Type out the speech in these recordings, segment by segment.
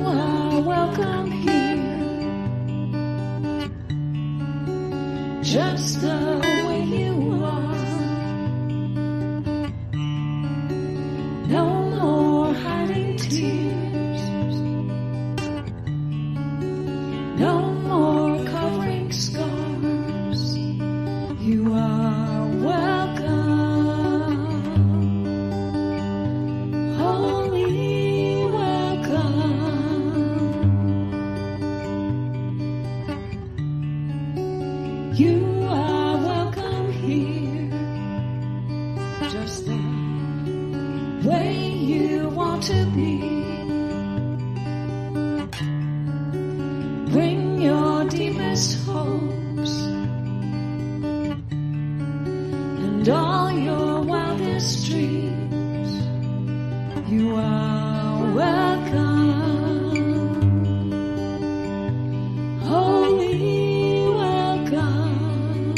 are welcome here, just the way you are. No more hiding tears, no more covering scars. You are welcome, holy welcome. You are welcome here, just the way you want to be. Bring your deepest hopes and all your wildest dreams. You are welcome, holy welcome,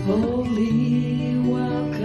holy welcome.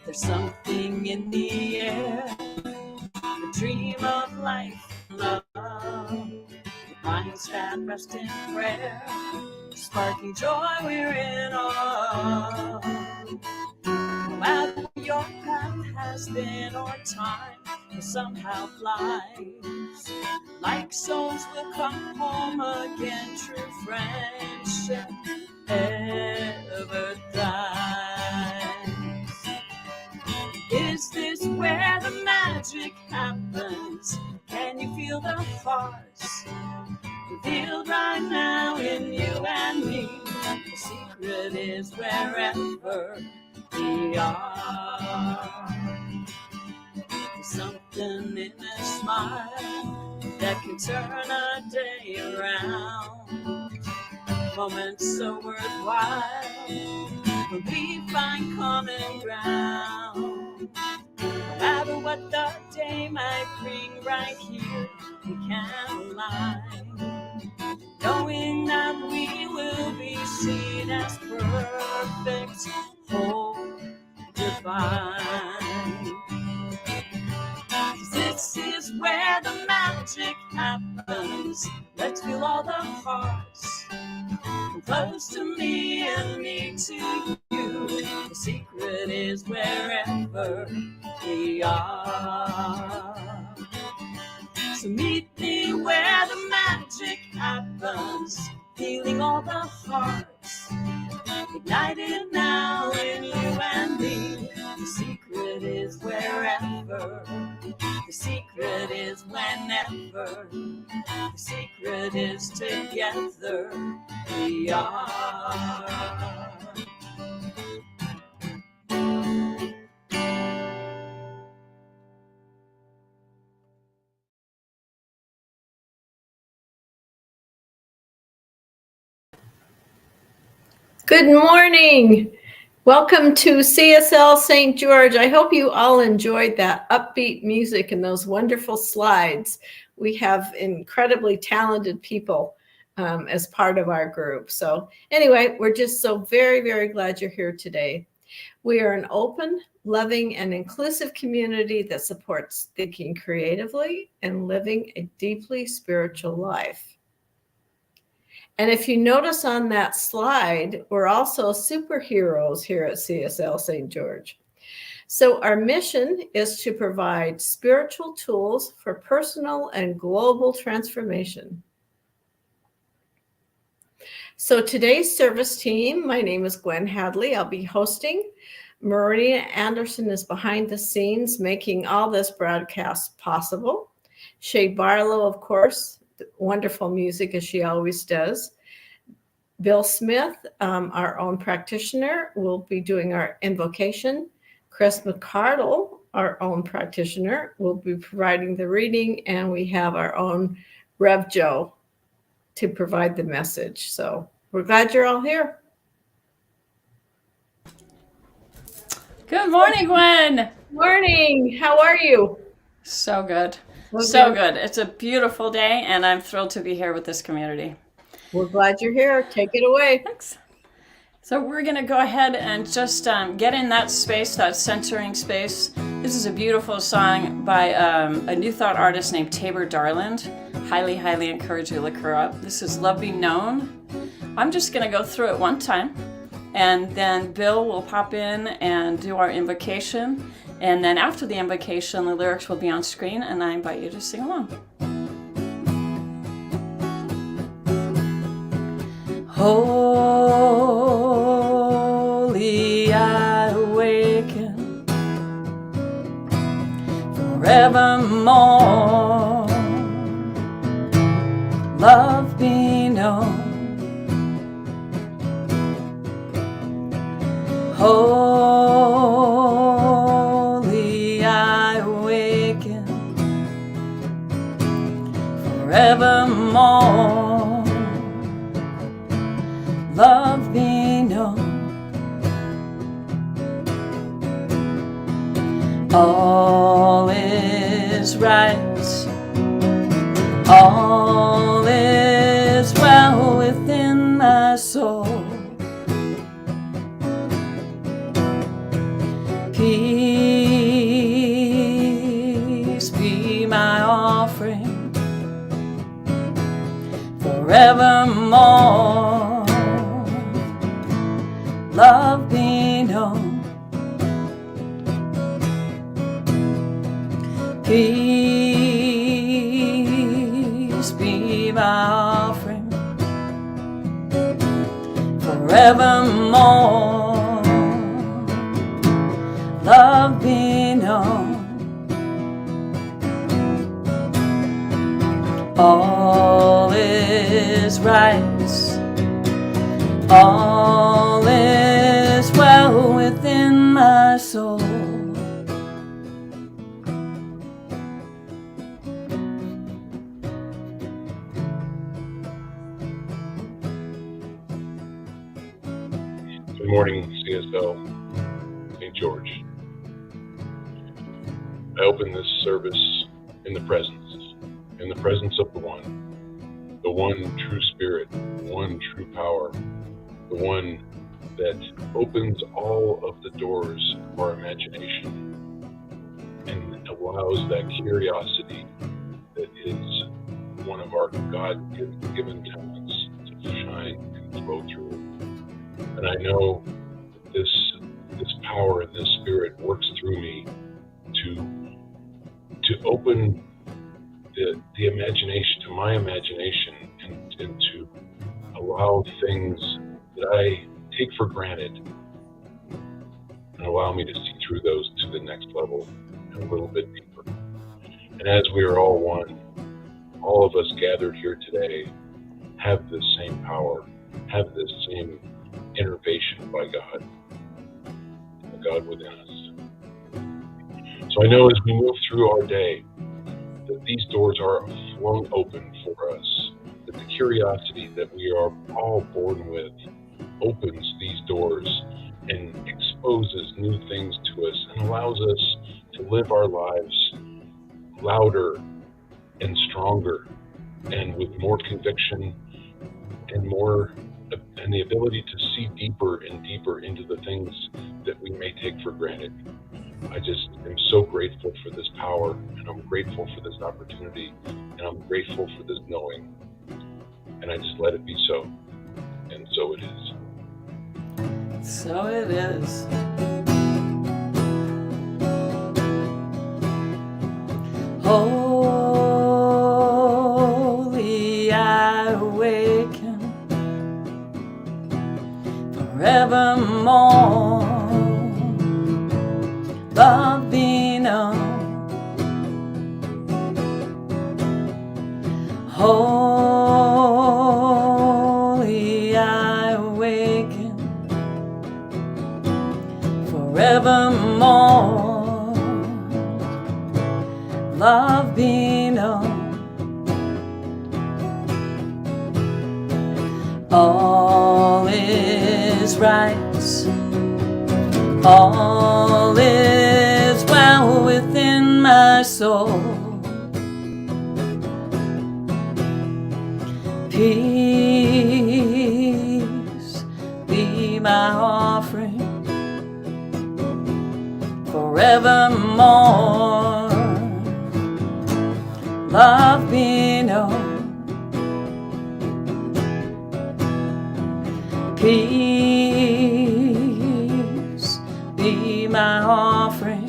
There's something in the air, the dream of life and love, the minds that rest in prayer, sparking joy we're in awe. No matter what your path has been or time will somehow flies, like souls will come home again, true friendship ever thrives. Is this where the magic happens? Can you feel the hearts revealed right now in you and me? The secret is wherever we are. There's something in a smile that can turn a day around. Moments so worthwhile when we find common ground. No matter what the day might bring, right here we can align, knowing that we will be seen as perfect, whole, divine. 'Cause this is where the magic happens. Let's feel all the hearts, from close to me and me to you. The secret is wherever we are. So meet me where the magic happens, feeling all the hearts ignited now in you and me. The secret is wherever, the secret is whenever, the secret is together we are. Good morning. Welcome to CSL St. George. I hope you all enjoyed that upbeat music and those wonderful slides. We have incredibly talented people as part of our group. So anyway, we're just so very, very glad you're here today. We are an open, loving, and inclusive community that supports thinking creatively and living a deeply spiritual life. And if you notice on that slide, we're also superheroes here at CSL St. George. So our mission is to provide spiritual tools for personal and global transformation. So today's service team, my name is Gwen Hadley. I'll be hosting. Maria Anderson is behind the scenes making all this broadcast possible. Shay Barlow, of course, wonderful music as she always does. Bill Smith, our own practitioner, will be doing our invocation. Chris McCardle, our own practitioner, will be providing the reading, and we have our own Rev Joe to provide the message. So we're glad you're all here. Good morning, Gwen. Morning. How are you? So good. Well, So good. It's a beautiful day, and I'm thrilled to be here with this community. We're glad you're here. Take it away. Thanks. So we're going to go ahead and just get in that space, that centering space. This is a beautiful song by a New Thought artist named Tabor Darland. Highly, highly encourage you to look her up. This is Love Be Known. I'm just going to go through it one time, and then Bill will pop in and do our invocation. And then after the invocation, the lyrics will be on screen, and I invite you to sing along. Holy, I awaken forevermore. Love be known. Holy, I awaken forevermore. Love be known. All is right. All is well within my soul. Peace be my offering forevermore. Love be known. Peace be my offering forevermore. Love be known. All is right. All is well within my soul. Good morning, CSL St. George. I open this service in the presence of the one true spirit, the one true power, the one that opens all of the doors of our imagination and allows that curiosity that is one of our God-given talents to shine and flow through. And I know this power and this spirit works through me to open the imagination, to my imagination, and to allow things that I take for granted and allow me to see through those to the next level and a little bit deeper. And as we are all one, all of us gathered here today have this same power, have this same innervation by God, the God within us. So I know as we move through our day that these doors are flung open for us, that the curiosity that we are all born with opens these doors and exposes new things to us and allows us to live our lives louder and stronger and with more conviction and the ability to see deeper and deeper into the things that we may take for granted. I just am so grateful for this power, and I'm grateful for this opportunity, and I'm grateful for this knowing. And I just let it be so. And so it is. So it is. Holy, I awaken forevermore. Love be known. Holy, I awaken forevermore. Love be known. All is right. All is well within my soul. Peace be my offering forevermore. Love be known. Peace be my offering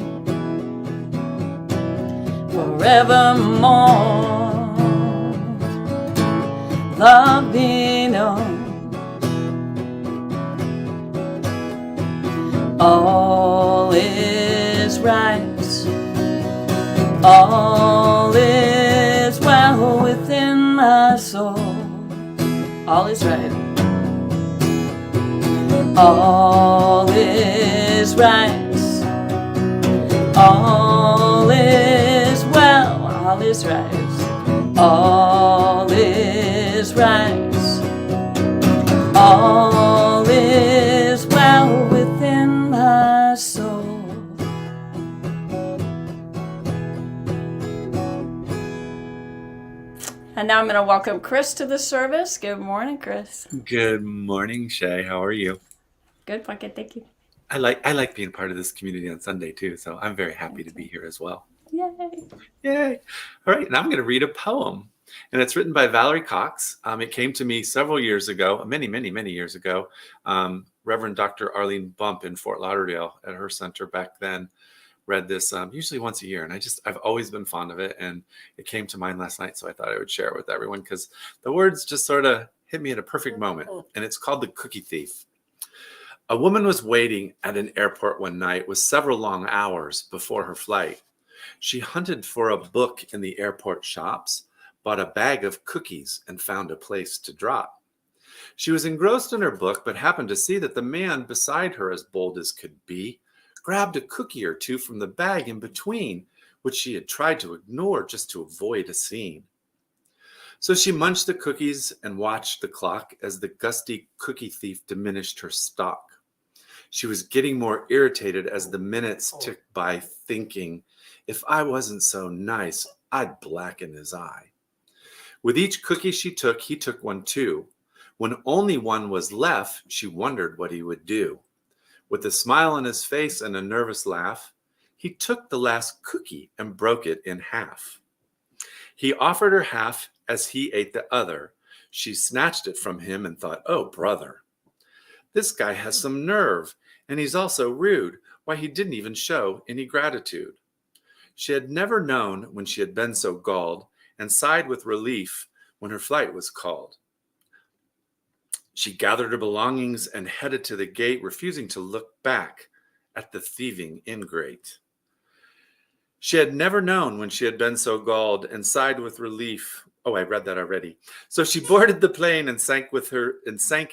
forevermore. Love be known. All is right. All is well within my soul. All is right. All is right. All is well. All is right. All is right. All is well within my soul. And now I'm going to welcome Chris to the service. Good morning, Chris. Good morning, Shay. How are you? Good, Puckett. Thank you. I like being part of this community on Sunday too, so I'm very happy to be here as well. Yay. Yay. All right, now I'm going to read a poem, and it's written by Valerie Cox. It came to me several years ago, many years ago. Reverend Dr. Arlene Bump in Fort Lauderdale at her center back then read this usually once a year, and I've always been fond of it, and it came to mind last night, so I thought I would share it with everyone because the words just sort of hit me at a perfect moment, and it's called The Cookie Thief. A woman was waiting at an airport one night with several long hours before her flight. She hunted for a book in the airport shops, bought a bag of cookies, and found a place to drop. She was engrossed in her book, but happened to see that the man beside her, as bold as could be, grabbed a cookie or two from the bag in between, which she had tried to ignore just to avoid a scene. So she munched the cookies and watched the clock as the gusty cookie thief diminished her stock. She was getting more irritated as the minutes ticked by, thinking, if I wasn't so nice, I'd blacken his eye. With each cookie she took, he took one too. When only one was left, she wondered what he would do. With a smile on his face and a nervous laugh, he took the last cookie and broke it in half. He offered her half as he ate the other. She snatched it from him and thought, oh, brother, this guy has some nerve, and he's also rude. Why, he didn't even show any gratitude. She had never known when she had been so galled, and sighed with relief when her flight was called. She gathered her belongings and headed to the gate, refusing to look back at the thieving ingrate. She had never known when she had been so galled, and sighed with relief. Oh, I read that already. So she boarded the plane and sank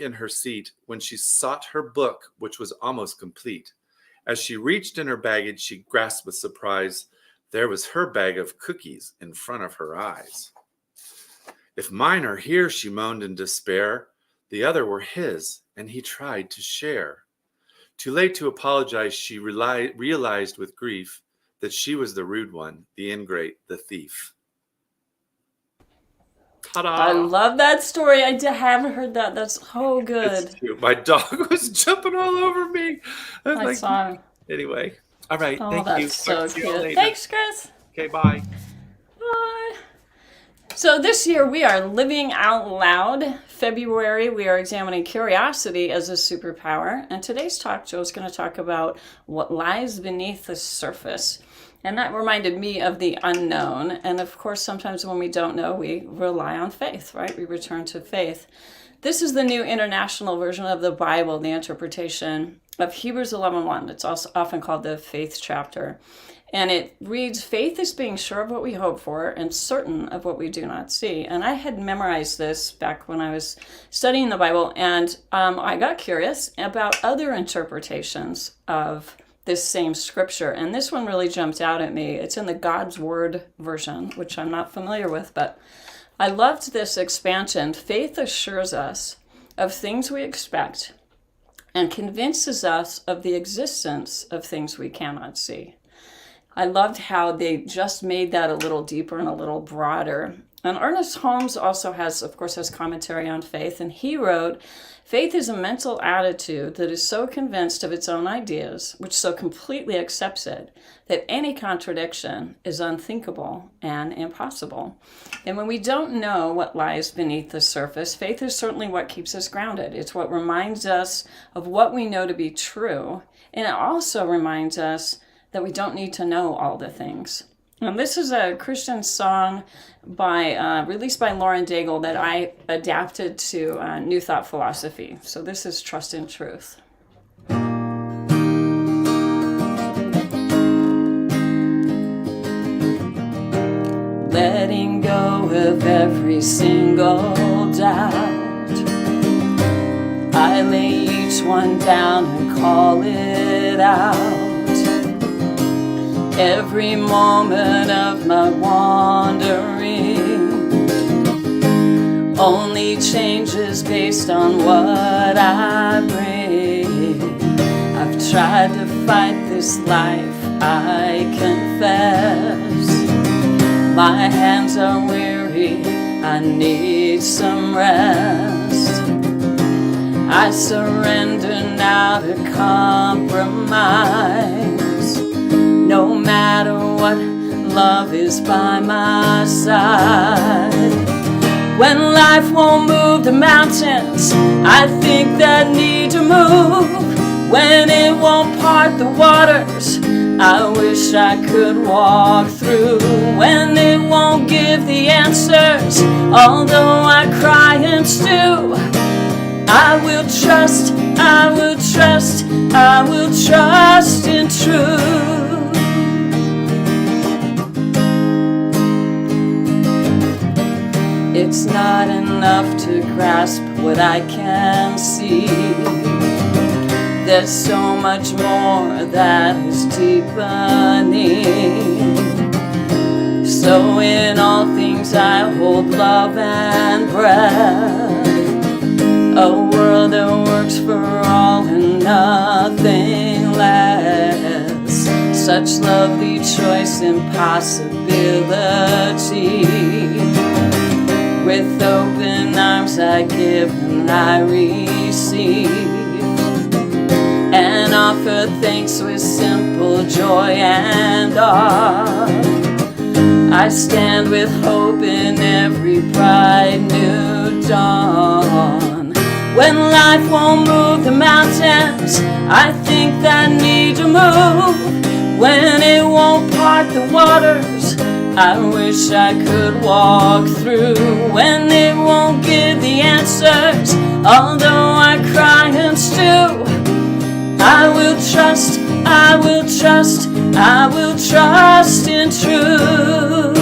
in her seat when she sought her book, which was almost complete. As she reached in her baggage, she grasped with surprise. There was her bag of cookies in front of her eyes. If mine are here, she moaned in despair, the other were his, and he tried to share. Too late to apologize, she realized with grief that she was the rude one, the ingrate, the thief. Ta-da! I love that story. I haven't heard that. That's so good. It's cute. My dog was jumping all over me. I saw him. Anyway, all right. Oh, thank that's you. so Talk to you all cute. later. Thanks, Chris. Okay, bye. Bye. So this year we are living out loud. February, we are examining curiosity as a superpower. And today's talk show is going to talk about what lies beneath the surface. And that reminded me of the unknown. And of course, sometimes when we don't know, we rely on faith, right? We return to faith. This is the New International Version of the Bible, the interpretation of Hebrews 11:1. It's also often called the faith chapter. And it reads, faith is being sure of what we hope for and certain of what we do not see. And I had memorized this back when I was studying the Bible, and I got curious about other interpretations of this same scripture. And this one really jumped out at me. It's in the God's Word version, which I'm not familiar with, but I loved this expansion. Faith assures us of things we expect and convinces us of the existence of things we cannot see. I loved how they just made that a little deeper and a little broader. And Ernest Holmes also has commentary on faith, and he wrote, faith is a mental attitude that is so convinced of its own ideas, which so completely accepts it, that any contradiction is unthinkable and impossible. And when we don't know what lies beneath the surface, faith is certainly what keeps us grounded. It's what reminds us of what we know to be true, and it also reminds us that we don't need to know all the things. And this is a Christian song released by Lauren Daigle that I adapted to New Thought Philosophy. So this is Trust in Truth. Letting go of every single doubt, I lay each one down and call it out. Every moment of my wandering only changes based on what I bring. I've tried to fight this life, I confess. My hands are weary, I need some rest. I surrender now to compromise. No matter what, love is by my side. When life won't move the mountains I think that need to move, when it won't part the waters I wish I could walk through, when it won't give the answers although I cry and stew, I will trust, I will trust, I will trust in truth. It's not enough to grasp what I can see. There's so much more that is deep beneath. So in all things I hold love and breath, a world that works for all and nothing less. Such lovely choice and possibility. With open arms I give and I receive, and offer thanks with simple joy and awe. I stand with hope in every bright new dawn. When life won't move the mountains I think that need to move, when it won't part the waters I wish I could walk through, when it won't give the answers although I cry and stew, I will trust, I will trust, I will trust in truth.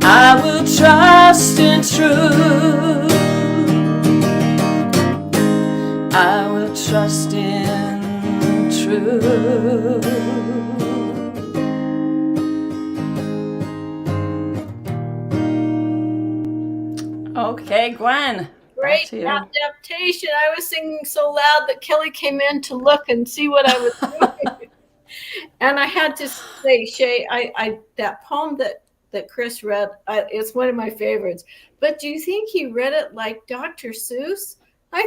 I will trust in truth. I will trust in truth. Okay, Gwen. Great adaptation. I was singing so loud that Kelly came in to look and see what I was doing. And I had to say, Shay, I that poem that Chris read, it's one of my favorites. But do you think he read it like Dr. Seuss? I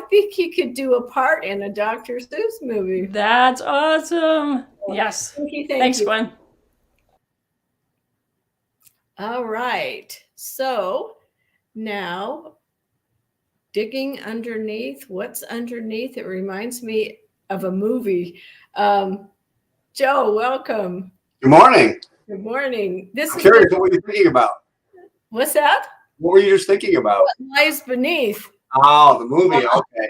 think he could do a part in a Dr. Seuss movie. That's awesome. Yes. Thanks, Gwen. All right. So now digging underneath, what's underneath? It reminds me of a movie. Joe, welcome. Good morning. Good morning. I'm curious what you're thinking about. What's that? What were you just thinking about? What lies beneath? Oh, the movie. Okay.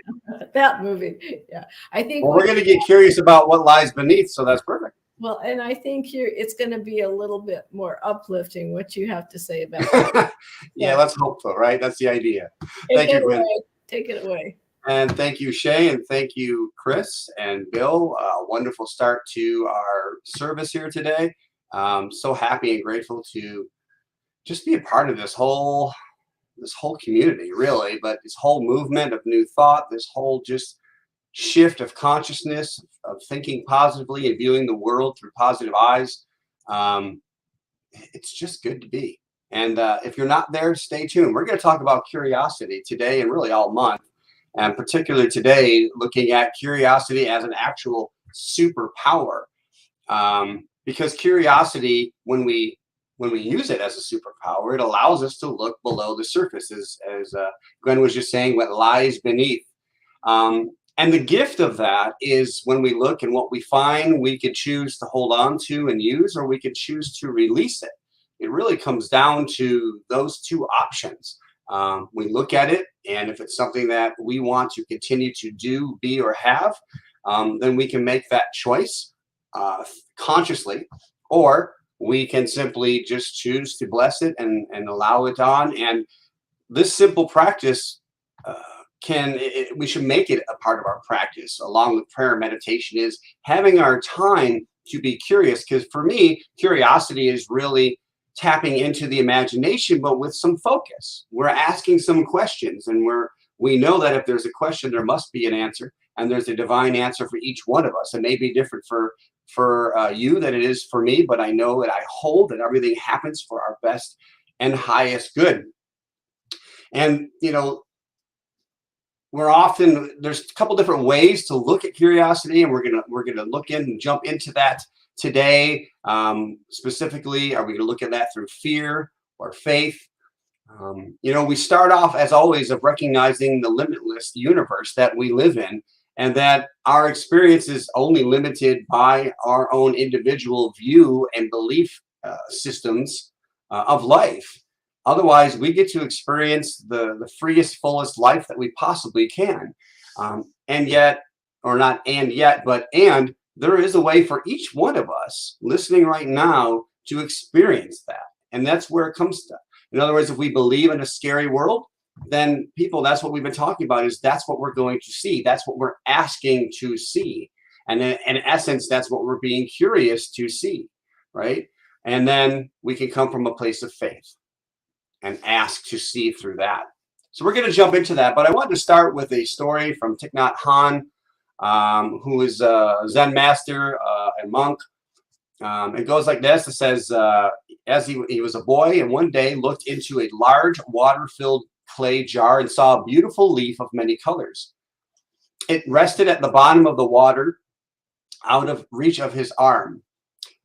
That movie. Yeah. I think Well, we're going to get curious about what lies beneath, so that's perfect. Well, and I think it's going to be a little bit more uplifting what you have to say about that. Yeah, let's hope so, right? That's the idea. Take it away. Take it away. And thank you, Shay, and thank you, Chris and Bill. Wonderful start to our service here today. So happy and grateful to just be a part of this whole community, really, but this whole movement of new thought, this whole just shift of consciousness, of thinking positively and viewing the world through positive eyes. It's just good to be. And if you're not there, stay tuned. We're going to talk about curiosity today and really all month. And particularly today, looking at curiosity as an actual superpower. Because curiosity, when we use it as a superpower, it allows us to look below the surface, as Gwen was just saying, what lies beneath. And the gift of that is when we look and what we find, we could choose to hold on to and use, or we could choose to release it. It really comes down to those two options. We look at it, and if it's something that we want to continue to do, be, or have, then we can make that choice consciously, or we can simply just choose to bless it and allow it on. And this simple practice we should make it a part of our practice, along with prayer and meditation, is having our time to be curious. Because for me, curiosity is really tapping into the imagination, but with some focus. We're asking some questions, and we know that if there's a question, there must be an answer, and there's a divine answer for each one of us. It may be different for you than it is for me, but I know that I hold that everything happens for our best and highest good. And there's a couple different ways to look at curiosity, and we're gonna look in and jump into that today. Specifically, are we going to look at that through fear or faith? We start off, as always, of recognizing the limitless universe that we live in, and that our experience is only limited by our own individual view and belief systems of life. Otherwise, we get to experience the freest, fullest life that we possibly can. And there is a way for each one of us listening right now to experience that. And that's where it comes to. In other words, if we believe in a scary world, then that's what we've been talking about, is that's what we're going to see. That's what we're asking to see. And then, in essence, that's what we're being curious to see, right? And then we can come from a place of faith and ask to see through that. So we're going to jump into that. But I wanted to start with a story from Thich Nhat Hanh, who is a Zen master and monk. It goes like this. It says, as he was a boy, and one day looked into a large water-filled clay jar and saw a beautiful leaf of many colors. It rested at the bottom of the water, out of reach of his arm.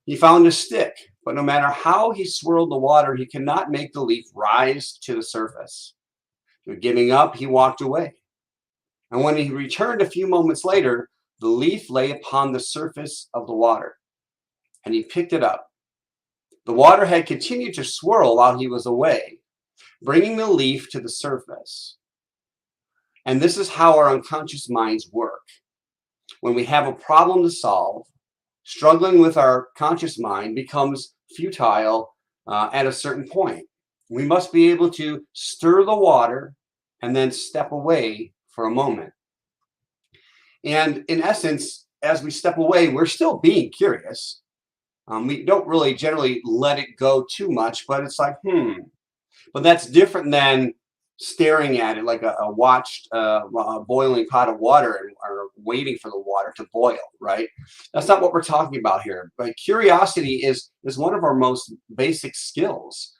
He found a stick, but no matter how he swirled the water, he could not make the leaf rise to the surface. Giving up, he walked away. And when he returned a few moments later, the leaf lay upon the surface of the water, and he picked it up. The water had continued to swirl while he was away, bringing the leaf to the surface. And this is how our unconscious minds work. When we have a problem to solve, struggling with our conscious mind becomes futile at a certain point. We must be able to stir the water and then step away for a moment. And in essence, as we step away, we're still being curious. We don't really generally let it go too much, but it's like, But that's different than staring at it like a boiling pot of water or waiting for the water to boil, right? That's not what we're talking about here. But curiosity is one of our most basic skills.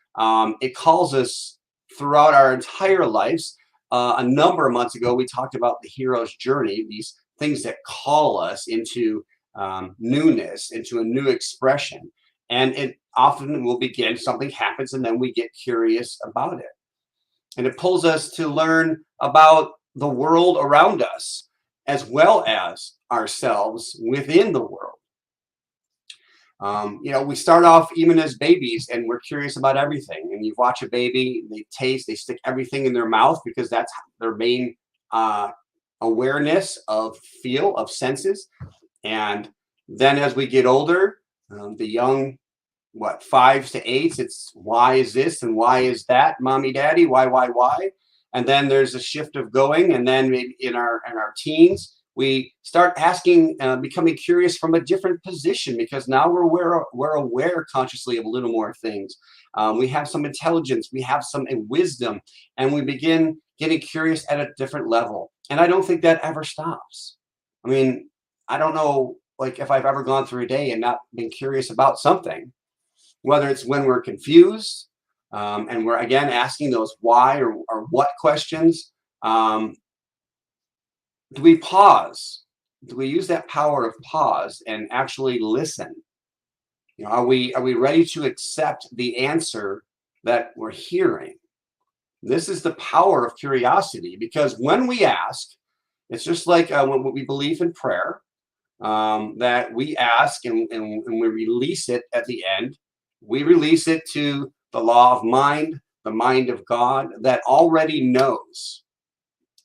It calls us throughout our entire lives. A number of months ago, we talked about the hero's journey, these things that call us into newness, into a new expression. And it often will begin, something happens, and then we get curious about it. And it pulls us to learn about the world around us, as well as ourselves within the world. We start off even as babies and we're curious about everything. And you watch a baby, they taste, they stick everything in their mouth because that's their main awareness of feel, of senses. And then as we get older, the young, 5s to 8s, it's why is this and why is that, mommy, daddy, why? And then there's a shift of going. And then maybe in our teens, we start asking, becoming curious from a different position because now we're aware consciously of a little more things. We have some intelligence, we have some wisdom, and we begin getting curious at a different level. And I don't think that ever stops. I mean, I don't know, if I've ever gone through a day and not been curious about something, whether it's when we're confused and we're again asking those why or what questions. Do we pause? Do we use that power of pause and actually listen? Are we ready to accept the answer that we're hearing? This is the power of curiosity, because when we ask, it's just like when we believe in prayer, that we ask and we release it at the end. We release it to the law of mind, the mind of God that already knows.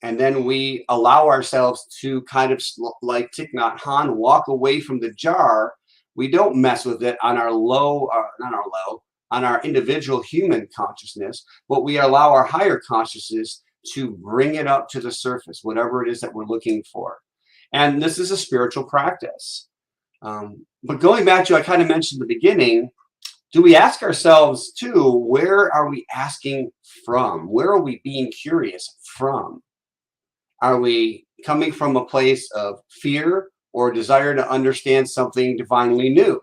And then we allow ourselves to kind of like Thich Nhat Hanh, walk away from the jar. We don't mess with it on our on our individual human consciousness, but we allow our higher consciousness to bring it up to the surface, whatever it is that we're looking for. And this is a spiritual practice. But going back to, I kind of mentioned in the beginning, do we ask ourselves too, where are we asking from? Where are we being curious from? Are we coming from a place of fear or desire to understand something divinely new?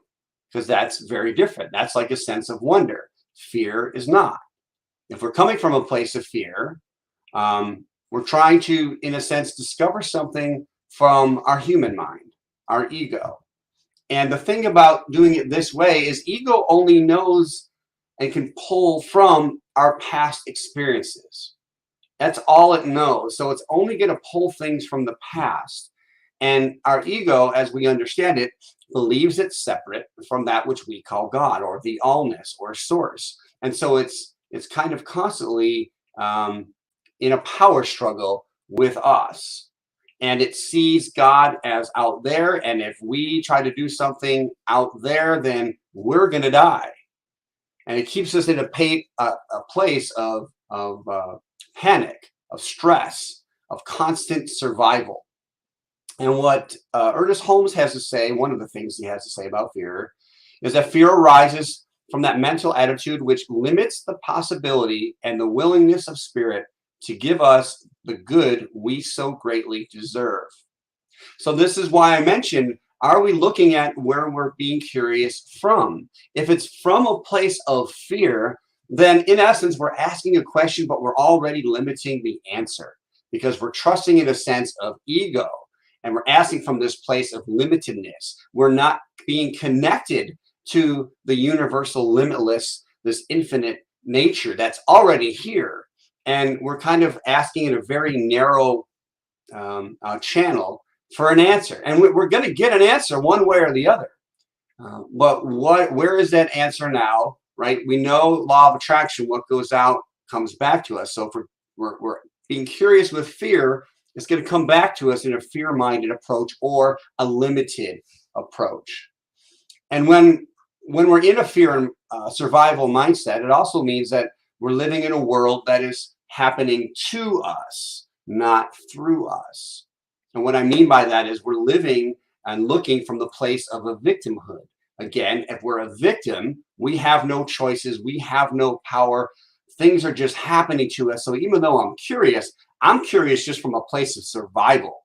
Because that's very different. That's like a sense of wonder. Fear is not. If we're coming from a place of fear, we're trying to, in a sense, discover something from our human mind, our ego. And the thing about doing it this way is ego only knows and can pull from our past experiences. That's all it knows. So it's only going to pull things from the past. And our ego, as we understand it, believes it's separate from that which we call God or the allness or source. And so it's kind of constantly in a power struggle with us. And it sees God as out there. And if we try to do something out there, then we're going to die. And it keeps us in a place of panic, of stress, of constant survival. And what Ernest Holmes has to say, one of the things he has to say about fear, is that fear arises from that mental attitude which limits the possibility and the willingness of spirit to give us the good we so greatly deserve. So this is why I mentioned, are we looking at where we're being curious from? If it's from a place of fear, then in essence, we're asking a question, but we're already limiting the answer because we're trusting in a sense of ego and we're asking from this place of limitedness. We're not being connected to the universal limitless, this infinite nature that's already here. And we're kind of asking in a very narrow channel for an answer. And we're going to get an answer one way or the other. But where is that answer now? Right? We know law of attraction, what goes out comes back to us. So if we're being curious with fear, it's going to come back to us in a fear-minded approach or a limited approach. And when we're in a fear and survival mindset, it also means that we're living in a world that is happening to us, not through us. And what I mean by that is we're living and looking from the place of a victimhood. Again, if we're a victim, we have no choices. We have no power. Things are just happening to us. So even though I'm curious just from a place of survival.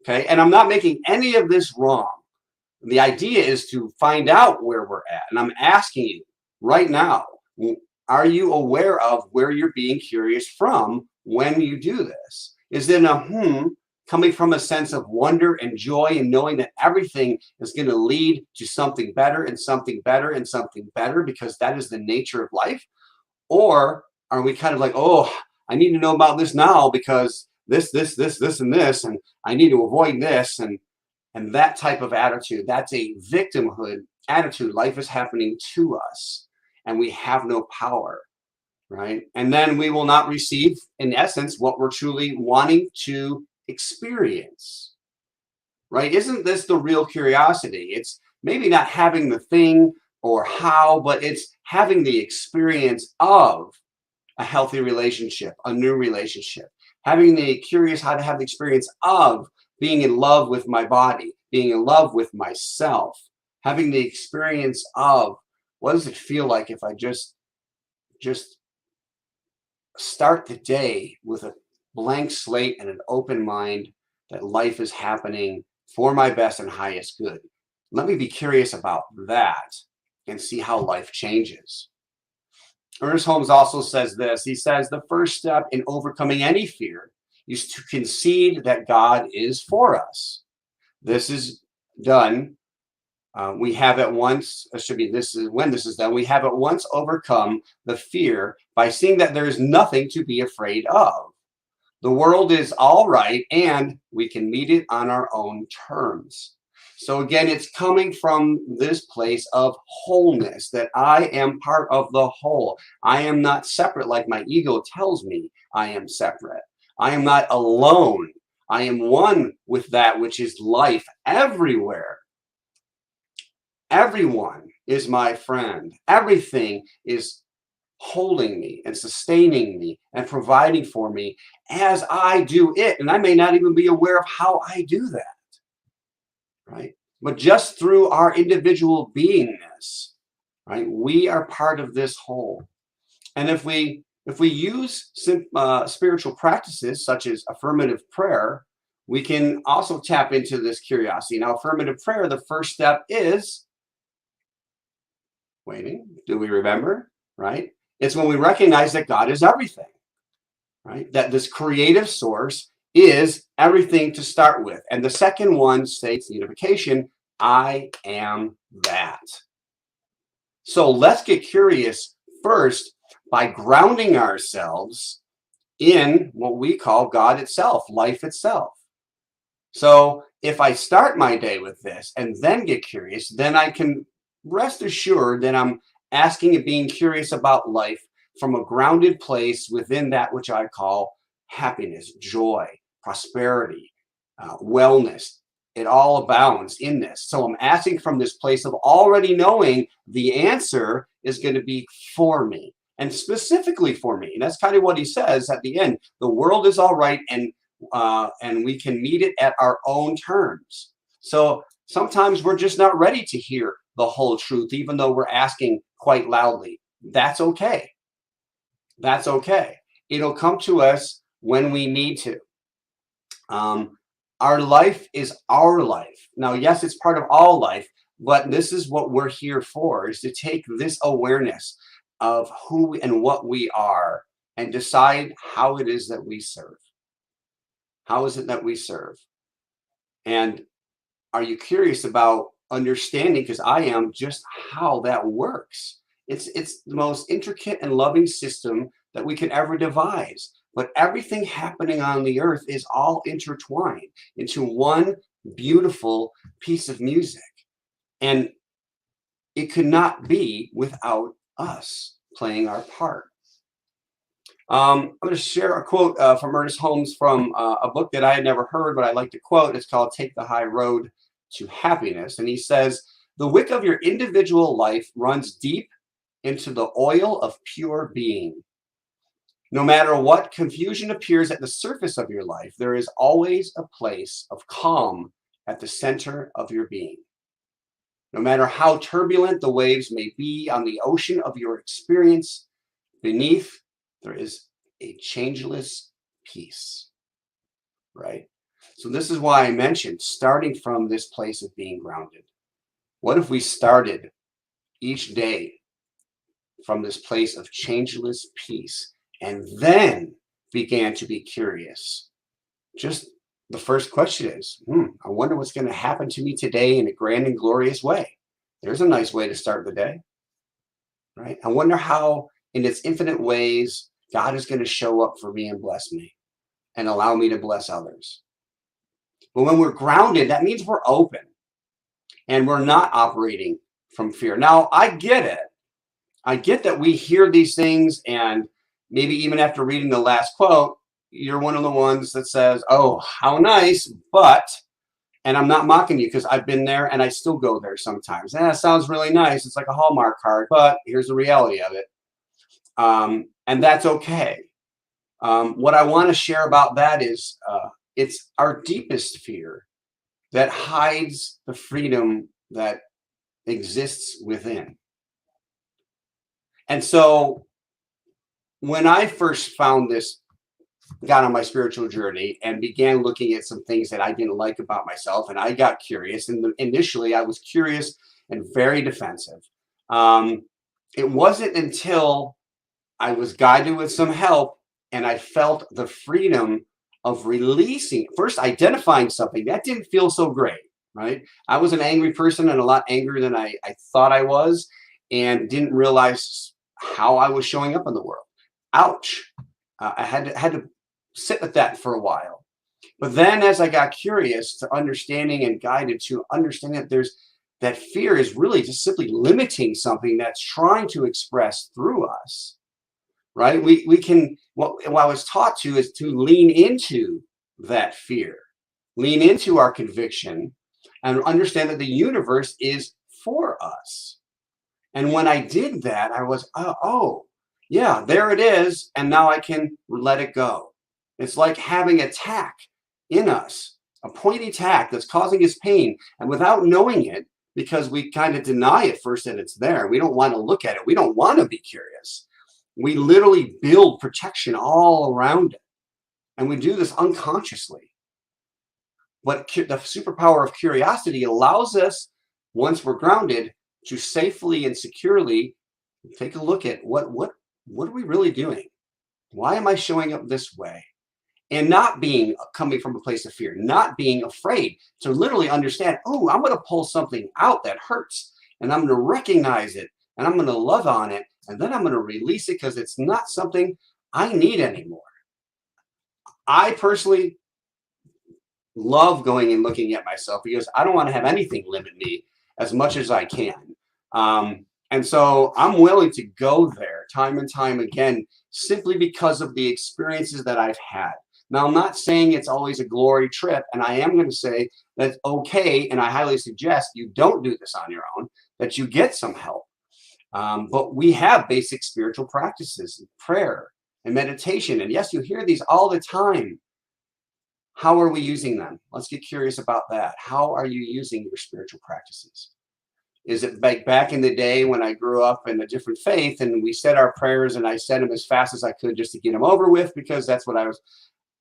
Okay. And I'm not making any of this wrong. The idea is to find out where we're at. And I'm asking you right now, are you aware of where you're being curious from when you do this? Is it a coming from a sense of wonder and joy and knowing that everything is going to lead to something better and something better and something better because that is the nature of life? Or are we kind of like, oh, I need to know about this now because this, and this, and I need to avoid this, and that type of attitude? That's a victimhood attitude. Life is happening to us and we have no power, right? And then we will not receive, in essence, what we're truly wanting to experience, right? Isn't this the real curiosity? It's maybe not having the thing or how, but it's having the experience of a healthy relationship, a new relationship, having the curious how to have the experience of being in love with my body, being in love with myself, having the experience of what does it feel like if I just start the day with a blank slate and an open mind that life is happening for my best and highest good. Let me be curious about that and see how life changes. Ernest Holmes also says this. He says the first step in overcoming any fear is to concede that God is for us. This is done. We have at once, this is when this is done, we have at once overcome the fear by seeing that there is nothing to be afraid of. The world is all right and we can meet it on our own terms. So again, it's coming from this place of wholeness, that I am part of the whole. I am not separate like my ego tells me I am separate. I am not alone. I am one with that which is life everywhere. Everyone is my friend. Everything is holding me and sustaining me and providing for me as I do it. And I may not even be aware of how I do that. Right? But just through our individual beingness, right, we are part of this whole. And if we use spiritual practices such as affirmative prayer, we can also tap into this curiosity. Now, affirmative prayer, the first step is waiting. Do we remember? Right? It's when we recognize that God is everything, right? That this creative source is everything to start with. And the second one states the unification, I am that. So let's get curious first by grounding ourselves in what we call God itself, life itself. So if I start my day with this and then get curious, then I can rest assured that I'm asking and being curious about life from a grounded place within that which I call happiness, joy, prosperity, wellness. It all abounds in this. So I'm asking from this place of already knowing the answer is going to be for me and specifically for me. And that's kind of what he says at the end. The world is all right and we can meet it at our own terms. So sometimes we're just not ready to hear the whole truth, even though we're asking quite loudly. That's okay. That's okay. It'll come to us when we need to. Our life is our life. Now, yes, it's part of all life, but this is what we're here for, is to take this awareness of who and what we are and decide how it is that we serve. How is it that we serve? And are you curious about understanding, because I am, just how that works? It's the most intricate and loving system that we could ever devise. But everything happening on the earth is all intertwined into one beautiful piece of music. And it could not be without us playing our part. I'm going to share a quote from Ernest Holmes from a book that I had never heard, but I like to quote. It's called Take the High Road to Happiness. And he says, the wick of your individual life runs deep into the oil of pure being. No matter what confusion appears at the surface of your life, there is always a place of calm at the center of your being. No matter how turbulent the waves may be on the ocean of your experience, beneath there is a changeless peace, right? So this is why I mentioned starting from this place of being grounded. What if we started each day from this place of changeless peace and then began to be curious? Just the first question is, I wonder what's going to happen to me today in a grand and glorious way. There's a nice way to start the day, right? I wonder how, in its infinite ways, God is going to show up for me and bless me and allow me to bless others. But when we're grounded, that means we're open and we're not operating from fear. Now, I get it. I get that we hear these things, and maybe even after reading the last quote, you're one of the ones that says, oh, how nice, but, and I'm not mocking you because I've been there and I still go there sometimes. It sounds really nice. It's like a Hallmark card, but here's the reality of it. And that's okay. What I want to share about that is it's our deepest fear that hides the freedom that exists within. And so when I first found this, got on my spiritual journey and began looking at some things that I didn't like about myself, and I got curious. And initially I was curious and very defensive. It wasn't until I was guided with some help and I felt the freedom of releasing, first identifying something that didn't feel so great, right? I was an angry person and a lot angrier than I thought I was, and didn't realize how I was showing up in the world. Ouch. I had to sit with that for a while. But then as I got curious to understanding and guided to understand that that fear is really just simply limiting something that's trying to express through us, right? We can, what I was taught to is to lean into that fear, lean into our conviction, and understand that the universe is for us. And when I did that, I was, oh, yeah, there it is. And now I can let it go. It's like having a tack in us, a pointy tack that's causing us pain. And without knowing it, because we kind of deny it first that it's there, we don't want to look at it. We don't want to be curious. We literally build protection all around it. And we do this unconsciously. But the superpower of curiosity allows us, once we're grounded, to safely and securely take a look at what are we really doing? Why am I showing up this way? And not coming from a place of fear, not being afraid, to literally understand, oh, I'm going to pull something out that hurts, and I'm going to recognize it, and I'm going to love on it, and then I'm going to release it because it's not something I need anymore. I personally love going and looking at myself because I don't want to have anything limit me as much as I can. And so I'm willing to go there time and time again, simply because of the experiences that I've had. Now, I'm not saying it's always a glory trip, and I am going to say that's okay, and I highly suggest you don't do this on your own, that you get some help. But we have basic spiritual practices, prayer and meditation. And yes, you hear these all the time. How are we using them? Let's get curious about that. How are you using your spiritual practices? Is it back in the day when I grew up in a different faith and we said our prayers and I said them as fast as I could just to get them over with, because that's what I was,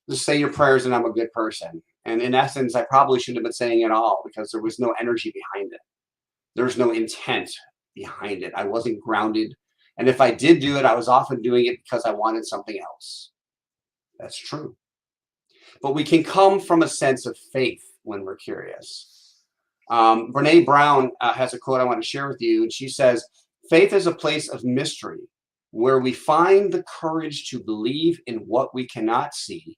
just say your prayers and I'm a good person. And in essence, I probably shouldn't have been saying it all because there was no energy behind it. There was no intent behind it. I wasn't grounded. And if I did do it, I was often doing it because I wanted something else. That's true. But we can come from a sense of faith when we're curious. Brene Brown has a quote I want to share with you. And she says, faith is a place of mystery where we find the courage to believe in what we cannot see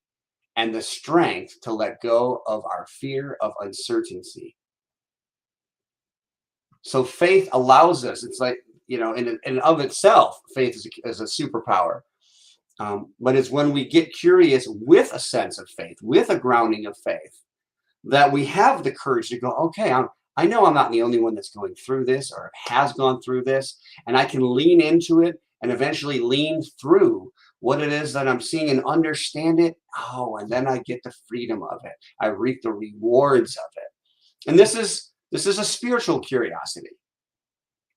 and the strength to let go of our fear of uncertainty. So faith allows us, it's like, you know, in and of itself, faith is a superpower. But it's when we get curious with a sense of faith, with a grounding of faith, that we have the courage to go, okay, I know I'm not the only one that's going through this or has gone through this, and I can lean into it and eventually lean through what it is that I'm seeing and understand it. Oh, and then I get the freedom of it. I reap the rewards of it. And this is a spiritual curiosity,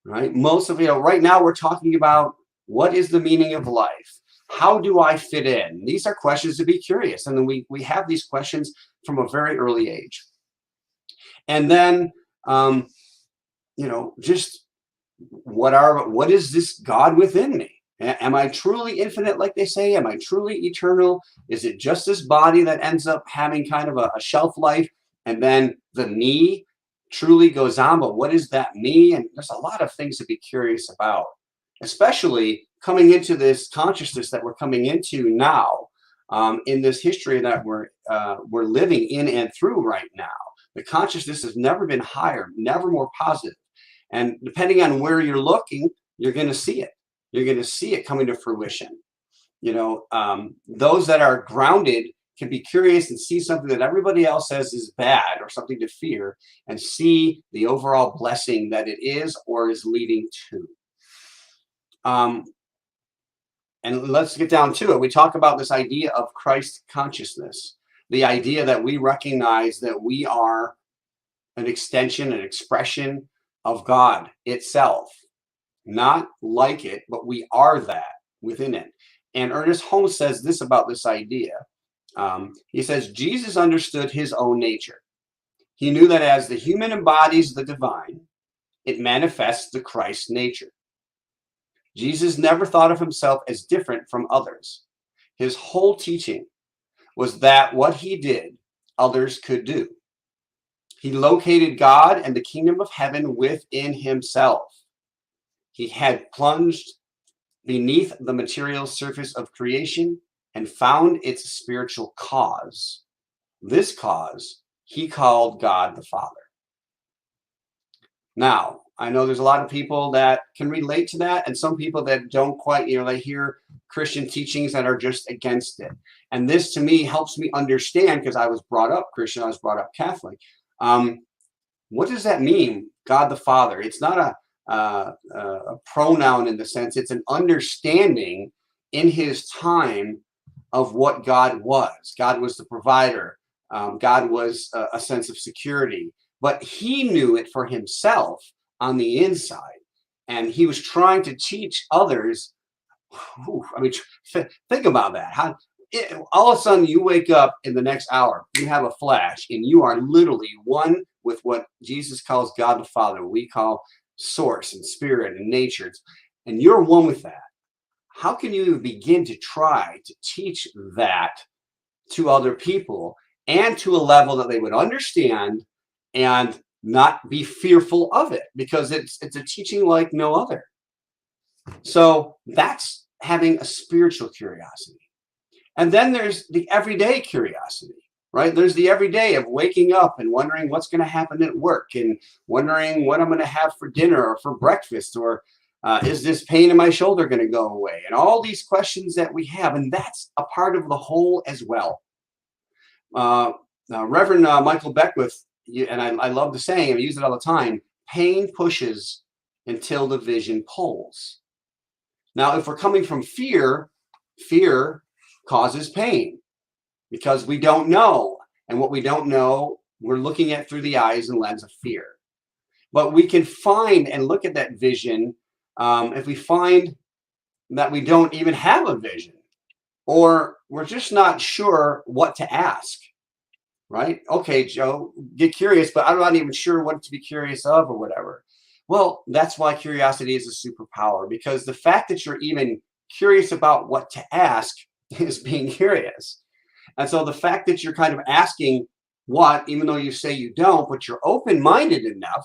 right? Most of, right now we're talking about what is the meaning of life? How do I fit in? These are questions to be curious. And then we have these questions from a very early age. And then, just what is this God within me? Am I truly infinite, like they say? Am I truly eternal? Is it just this body that ends up having kind of a shelf life? And then the me truly goes on, but what is that me? And there's a lot of things to be curious about, especially coming into this consciousness that we're coming into now, in this history that we're living in and through right now. The consciousness has never been higher, never more positive. And depending on where you're looking, you're going to see it. You're going to see it coming to fruition. Those that are grounded can be curious and see something that everybody else says is bad or something to fear, and see the overall blessing that it is or is leading to. And let's get down to it. We talk about this idea of Christ consciousness, the idea that we recognize that we are an extension, an expression of God itself. Not like it, but we are that within it. And Ernest Holmes says this about this idea. He says, Jesus understood his own nature. He knew that as the human embodies the divine, it manifests the Christ nature. Jesus never thought of himself as different from others. His whole teaching was that what he did, others could do. He located God and the kingdom of heaven within himself. He had plunged beneath the material surface of creation and found its spiritual cause. This cause he called God the Father. Now, I know there's a lot of people that can relate to that, and some people that don't quite, they hear Christian teachings that are just against it. And this, to me, helps me understand, because I was brought up Christian, I was brought up Catholic. What does that mean, God the Father? It's not a pronoun in the sense, it's an understanding in his time of what God was. God was the provider. God was a sense of security, but he knew it for himself on the inside, and he was trying to teach others. Think about that. All of a sudden you wake up in the next hour, you have a flash, and you are literally one with what Jesus calls God the Father, we call source and spirit and nature, and you're one with that. How can you begin to try to teach that to other people, and to a level that they would understand and not be fearful of it, because it's a teaching like no other? So that's having a spiritual curiosity. And then there's the everyday curiosity, right? There's the everyday of waking up and wondering what's going to happen at work, and wondering what I'm going to have for dinner or for breakfast, or is this pain in my shoulder going to go away? And all these questions that we have, and that's a part of the whole as well. Reverend Michael Beckwith, and I love the saying, I use it all the time, pain pushes until the vision pulls. Now, if we're coming from fear, fear causes pain because we don't know. And what we don't know, we're looking at through the eyes and lens of fear. But we can find and look at that vision if we find that we don't even have a vision, or we're just not sure what to ask. Right? Okay, Joe, get curious, but I'm not even sure what to be curious of or whatever. Well, that's why curiosity is a superpower, because the fact that you're even curious about what to ask is being curious. And so the fact that you're kind of asking what, even though you say you don't, but you're open-minded enough,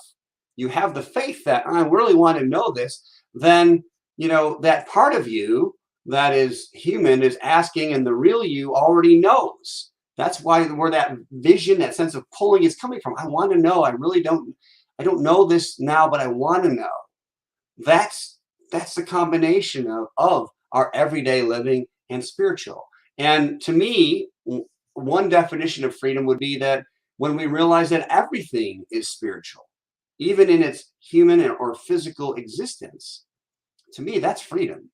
you have the faith that I really want to know this, then, that part of you that is human is asking, and the real you already knows. That's where that vision, that sense of pulling is coming from. I want to know. I don't know this now, but I want to know. That's the combination of our everyday living and spiritual. And to me, one definition of freedom would be that when we realize that everything is spiritual, even in its human or physical existence, to me, that's freedom.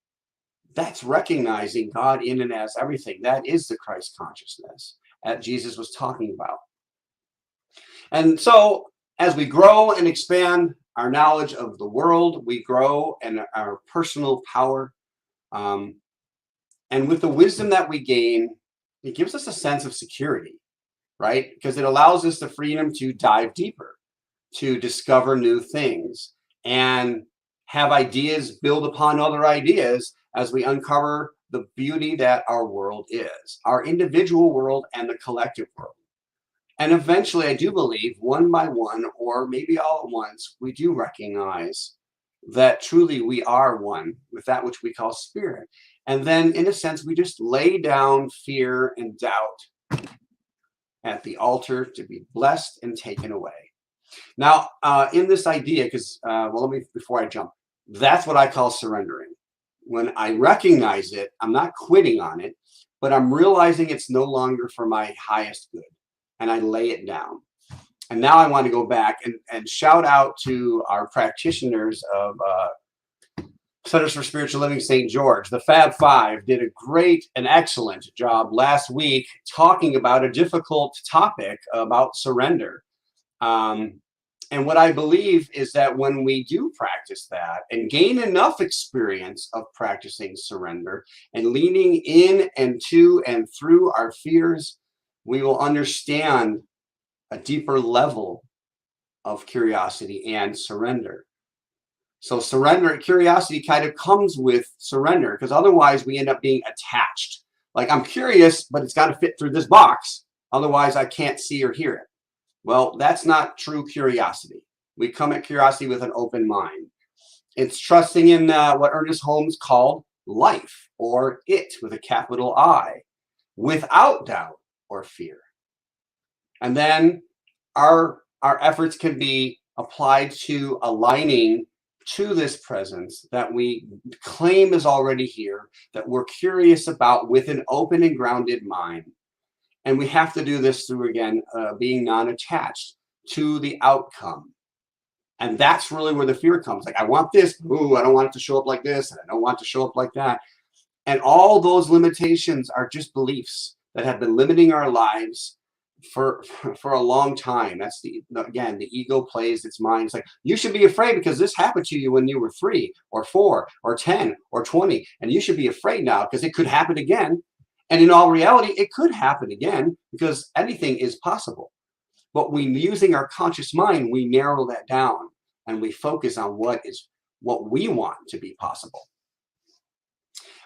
That's recognizing God in and as everything. That is the Christ consciousness that Jesus was talking about. And so as we grow and expand our knowledge of the world, we grow in our personal power. And with the wisdom that we gain, it gives us a sense of security, right? Because it allows us the freedom to dive deeper, to discover new things, and have ideas build upon other ideas as we uncover the beauty that our world is, our individual world and the collective world. And eventually, I do believe, one by one, or maybe all at once, we do recognize that truly we are one with that which we call spirit. And then, in a sense, we just lay down fear and doubt at the altar to be blessed and taken away. Now, in this idea, because, let me, before I jump, that's what I call surrendering. When I recognize it, I'm not quitting on it, but I'm realizing it's no longer for my highest good, and I lay it down. And now I want to go back and shout out to our practitioners of Centers for Spiritual Living St. George. The Fab Five did a great and excellent job last week talking about a difficult topic about surrender. And what I believe is that when we do practice that and gain enough experience of practicing surrender and leaning in and to and through our fears, we will understand a deeper level of curiosity and surrender. So curiosity kind of comes with surrender, because otherwise we end up being attached. Like, I'm curious, but it's got to fit through this box. Otherwise I can't see or hear it. Well, that's not true curiosity. We come at curiosity with an open mind. It's trusting in what Ernest Holmes called life, or it with a capital I, without doubt or fear. And then our efforts can be applied to aligning to this presence that we claim is already here, that we're curious about with an open and grounded mind. And we have to do this through, again, being non-attached to the outcome. And that's really where the fear comes. Like, I want this. Ooh, I don't want it to show up like this. And I don't want it to show up like that. And all those limitations are just beliefs that have been limiting our lives for a long time. That's again, the ego plays its mind. It's like, you should be afraid because this happened to you when you were 3 or 4 or 10 or 20. And you should be afraid now because it could happen again. And in all reality, it could happen again, because anything is possible. But using our conscious mind, we narrow that down and we focus on what we want to be possible.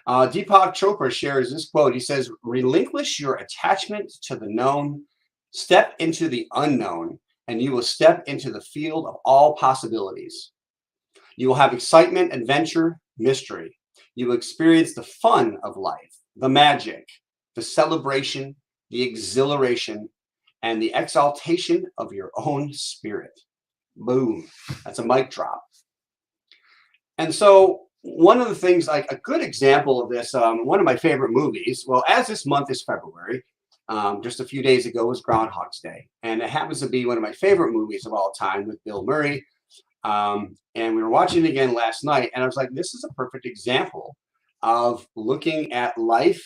Deepak Chopra shares this quote. He says, relinquish your attachment to the known, step into the unknown, and you will step into the field of all possibilities. You will have excitement, adventure, mystery. You will experience the fun of life, the magic, the celebration, the exhilaration, and the exaltation of your own spirit. Boom. That's a mic drop. And so one of the things, like a good example of this, one of my favorite movies, well, as this month is February, just a few days ago was Groundhog's Day. And it happens to be one of my favorite movies of all time with Bill Murray. And we were watching it again last night, and I was like, this is a perfect example of looking at life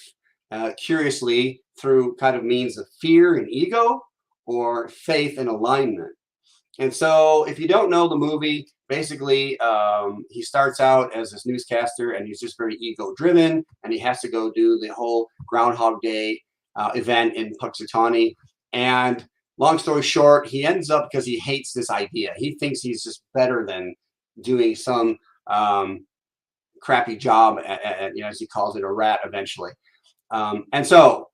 curiously through kind of means of fear and ego, or faith and alignment. And so if you don't know the movie, basically he starts out as this newscaster, and he's just very ego driven, and he has to go do the whole Groundhog Day event in Punxsutawney. And long story short, he ends up, because he hates this idea, he thinks he's just better than doing some crappy job at, as he calls it, a rat eventually. And so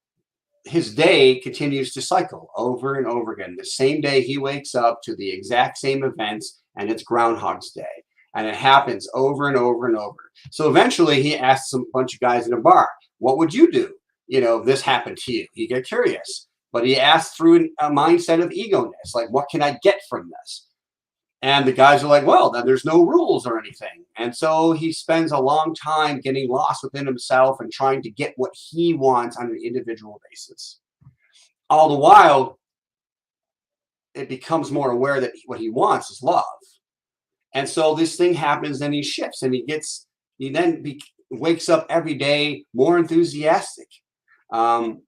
his day continues to cycle over and over again. The same day he wakes up to the exact same events, and it's Groundhog's Day. And it happens over and over and over. So eventually he asks a bunch of guys in a bar, what would you do? This happened to you. You get curious. But he asks through a mindset of ego-ness, like, what can I get from this? And the guys are like, well, then there's no rules or anything. And so he spends a long time getting lost within himself and trying to get what he wants on an individual basis. All the while, it becomes more aware that what he wants is love. And so this thing happens, and he shifts, and he then wakes up every day more enthusiastic, and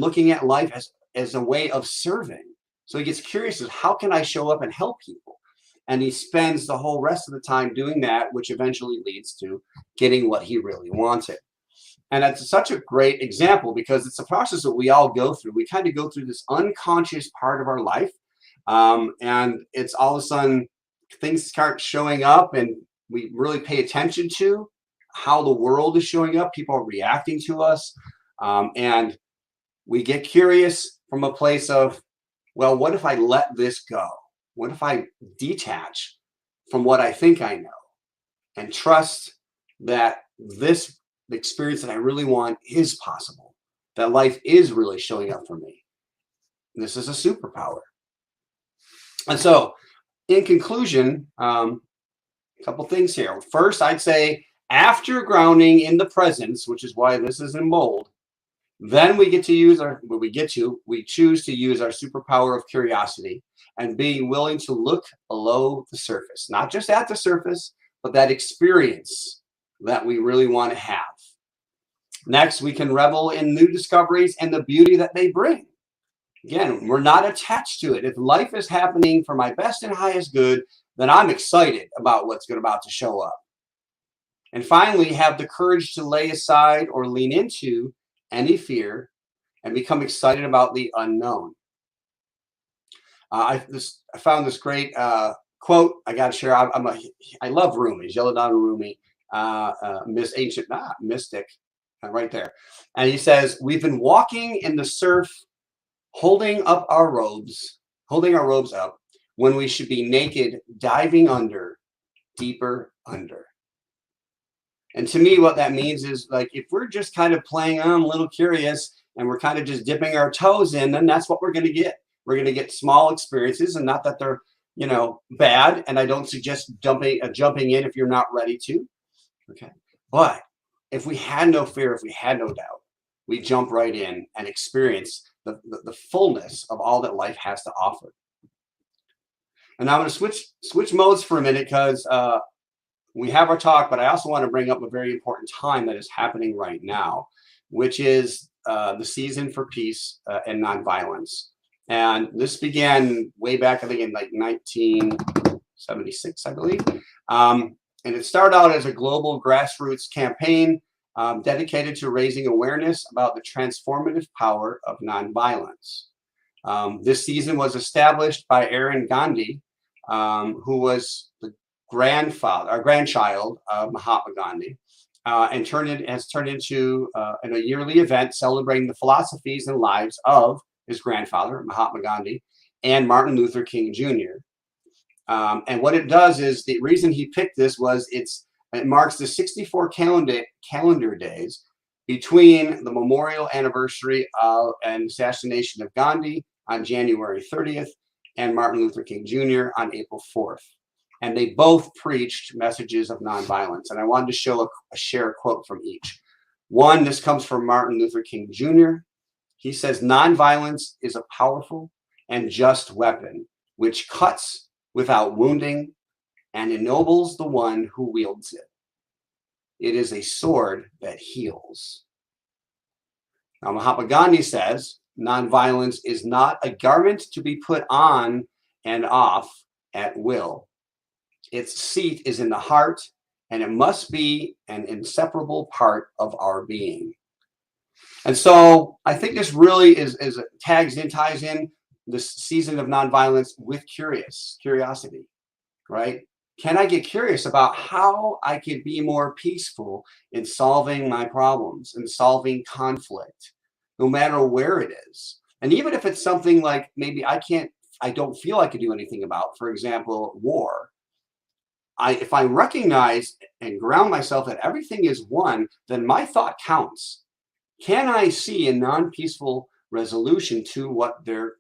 looking at life as a way of serving. So he gets curious as, how can I show up and help people? And he spends the whole rest of the time doing that, which eventually leads to getting what he really wanted. And that's such a great example, because it's a process that we all go through. We kind of go through this unconscious part of our life. And it's all of a sudden things start showing up, and we really pay attention to how the world is showing up. People are reacting to us. And we get curious from a place of, well, what if I let this go? What if I detach from what I think I know and trust that the experience that I really want is possible, that life is really showing up for me? This is a superpower. And so, in conclusion, a couple things here. First, I'd say after grounding in the presence, which is why this is in bold, then we get to use we choose to use our superpower of curiosity and being willing to look below the surface, not just at the surface, but that experience that we really want to have. Next, we can revel in new discoveries and the beauty that they bring. Again, we're not attached to it. If life is happening for my best and highest good, then I'm excited about what's about to show up. And finally, have the courage to lay aside or lean into any fear and become excited about the unknown. I found this great quote I got to share. I love Rumi, Jalalabad Rumi, ancient mystic, right there. And he says, "We've been walking in the surf, holding our robes up, when we should be naked, diving under, deeper under." And to me, what that means is, like, if we're just kind of playing on, a little curious, and we're kind of just dipping our toes in, then that's what we're going to get. We're going to get small experiences, and not that they're, bad. And I don't suggest jumping in if you're not ready to. Okay. But if we had no fear, if we had no doubt, we jump right in and experience the fullness of all that life has to offer. And I'm going to switch modes for a minute, because we have our talk, but I also want to bring up a very important time that is happening right now, which is the season for peace and nonviolence. And this began way back, I think, in like 1976, I believe. And it started out as a global grassroots campaign dedicated to raising awareness about the transformative power of nonviolence. This season was established by Aaron Gandhi, who was the grandchild of Mahatma Gandhi, and has turned into a yearly event celebrating the philosophies and lives of his grandfather, Mahatma Gandhi, and Martin Luther King Jr. And what it does is, the reason he picked this was it marks the 64 calendar days between the memorial anniversary and assassination of Gandhi on January 30th and Martin Luther King Jr. on April 4th. And they both preached messages of nonviolence. And I wanted to share a quote from each. One, this comes from Martin Luther King Jr. He says, "Nonviolence is a powerful and just weapon which cuts without wounding and ennobles the one who wields it. It is a sword that heals." Now, Mahatma Gandhi says, "Nonviolence is not a garment to be put on and off at will. Its seat is in the heart, and it must be an inseparable part of our being." And so I think this really ties in this season of nonviolence with curiosity, right? Can I get curious about how I can be more peaceful in solving my problems and solving conflict, no matter where it is? And even if it's something like maybe I don't feel I can do anything about, for example, war. If I recognize and ground myself that everything is one, then my thought counts. Can I see a non-peaceful resolution to what they're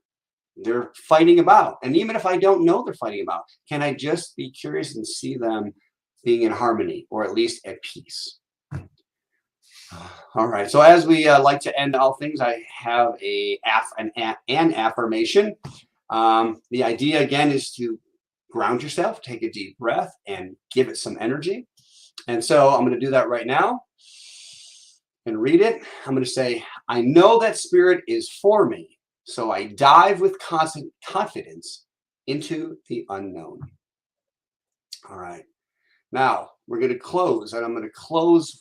fighting about? And even if I don't know they're fighting about, can I just be curious and see them being in harmony, or at least at peace? All right. So as we like to end all things, I have an affirmation. The idea, again, is to ground yourself, take a deep breath, and give it some energy. And so I'm going to do that right now and read it. I'm going to say, "I know that spirit is for me, so I dive with constant confidence into the unknown." All right. Now we're going to close, and I'm going to close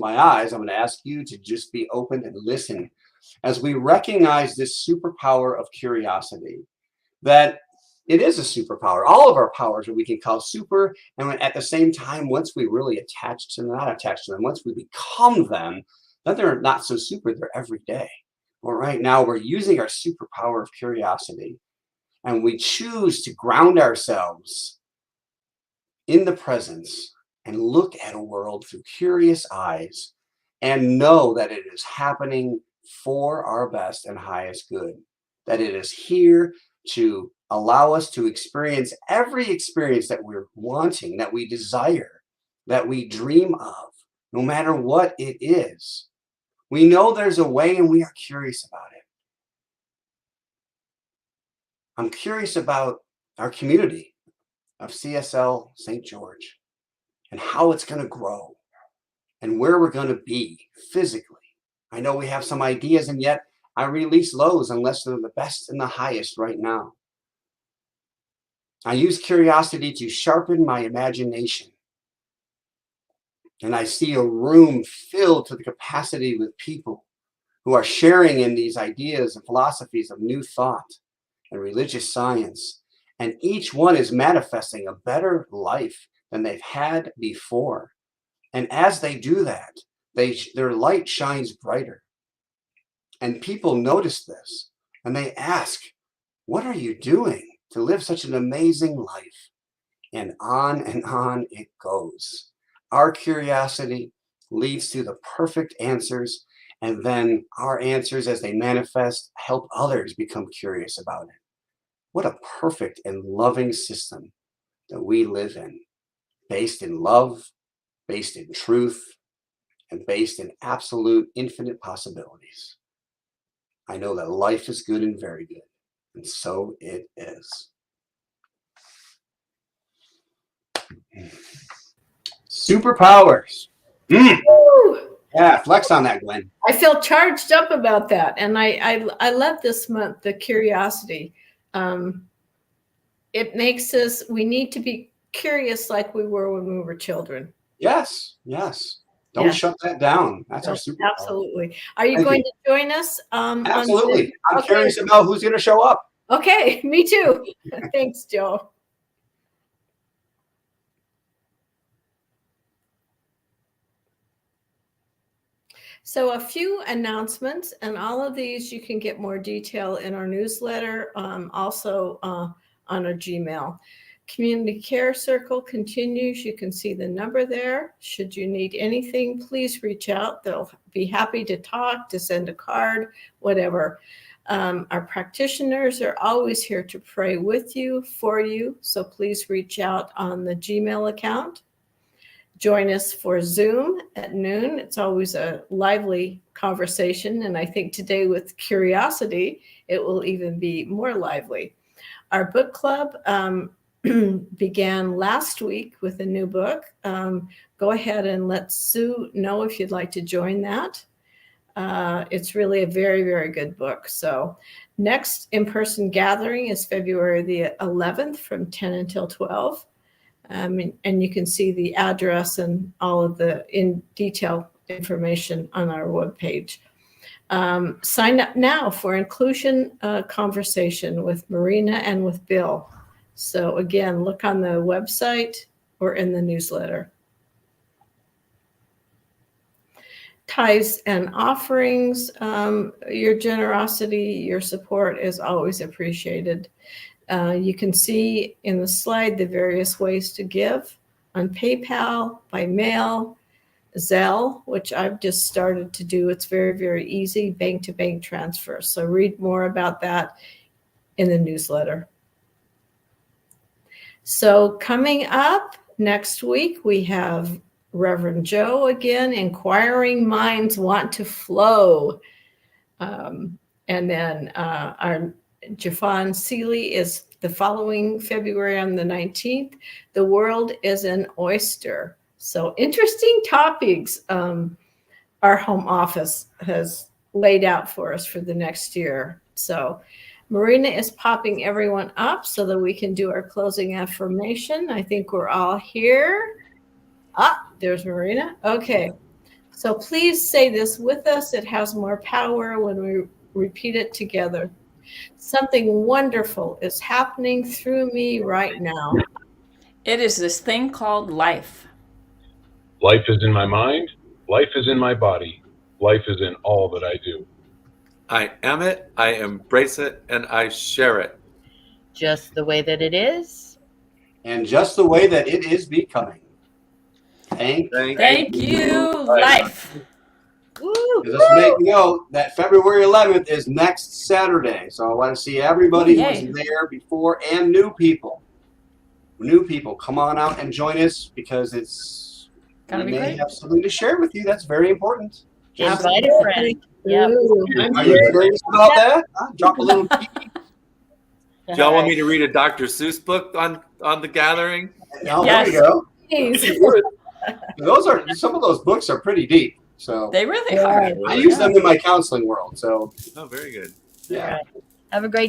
my eyes. I'm going to ask you to just be open and listen as we recognize this superpower of curiosity, that it is a superpower. All of our powers are we can call super, and at the same time, once we really not attach to them, once we become them, then they're not so super, they're every day. Well, right now we're using our superpower of curiosity, and we choose to ground ourselves in the presence and look at a world through curious eyes and know that it is happening for our best and highest good, that it is here to allow us to experience every experience that we're wanting, that we desire, that we dream of, no matter what it is. We know there's a way and we are curious about it. I'm curious about our community of CSL St. George and how it's going to grow and where we're going to be physically. I know we have some ideas, and yet I release those unless they're the best and the highest right now. I use curiosity to sharpen my imagination. And I see a room filled to the capacity with people who are sharing in these ideas and philosophies of new thought and religious science. And each one is manifesting a better life than they've had before. And as they do that, their light shines brighter. And people notice this and they ask, what are you doing to live such an amazing life? And on it goes. Our curiosity leads to the perfect answers, and then our answers as they manifest help others become curious about it. What a perfect and loving system that we live in, based in love, based in truth, and based in absolute infinite possibilities. I know that life is good and very good, and so it is. Superpowers. Yeah, flex on that, Glenn. I feel charged up about that, and I love this month, the curiosity. It makes us, we need to be curious like we were when we were children. Yes. Don't shut that down. That's our superpower. Absolutely. Are you going to join us? Absolutely. I'm curious about who's going to show up. Okay, me too. Thanks, Joe. So a few announcements, and all of these you can get more detail in our newsletter, also on our Gmail. Community Care Circle continues. You can see the number there. Should you need anything, please reach out. They'll be happy to talk, to send a card, whatever. Our practitioners are always here to pray with you, for you. So please reach out on the Gmail account. Join us for Zoom at noon. It's always a lively conversation. And I think today with curiosity, it will even be more lively. Our book club began last week with a new book. Go ahead and let Sue know if you'd like to join that. It's really a very, very good book. So next in-person gathering is February the 11th from 10 until 12. And you can see the address and all of the in detail information on our webpage. Sign up now for inclusion conversation with Marina and with Bill. So again, look on the website or in the newsletter. Tithes and offerings, your generosity, your support is always appreciated. You can see in the slide the various ways to give on PayPal, by mail, Zelle, which I've just started to do. It's very, very easy, bank-to-bank transfer. So read more about that in the newsletter. So coming up next week, we have Reverend Joe again, Inquiring Minds Want to Flow. And then our Jafan Seeley is the following February on the 19th. The World is an Oyster. So interesting topics our home office has laid out for us for the next year. So Marina is popping everyone up so that we can do our closing affirmation. I think we're all here. There's Marina. Okay. So please say this with us. It has more power when we repeat it together. Something wonderful is happening through me right now. It is this thing called life. Life is in my mind. Life is in my body. Life is in all that I do. I am it, I embrace it, and I share it. Just the way that it is. And just the way that it is becoming. Thank you, life. Woo! Just make note that February 11th is next Saturday. So I want to see everybody who was there before and new people. New people, come on out and join us because we may have something to share with you. That's very important. Invite a friend. Yep. Ooh, Are you curious about that? Drop a little key. Do y'all want me to read a Dr. Seuss book on the gathering? Oh, there you go. please. Some of those books are pretty deep. So They really are. I use them in my counseling world. So Oh, very good. yeah. Have a great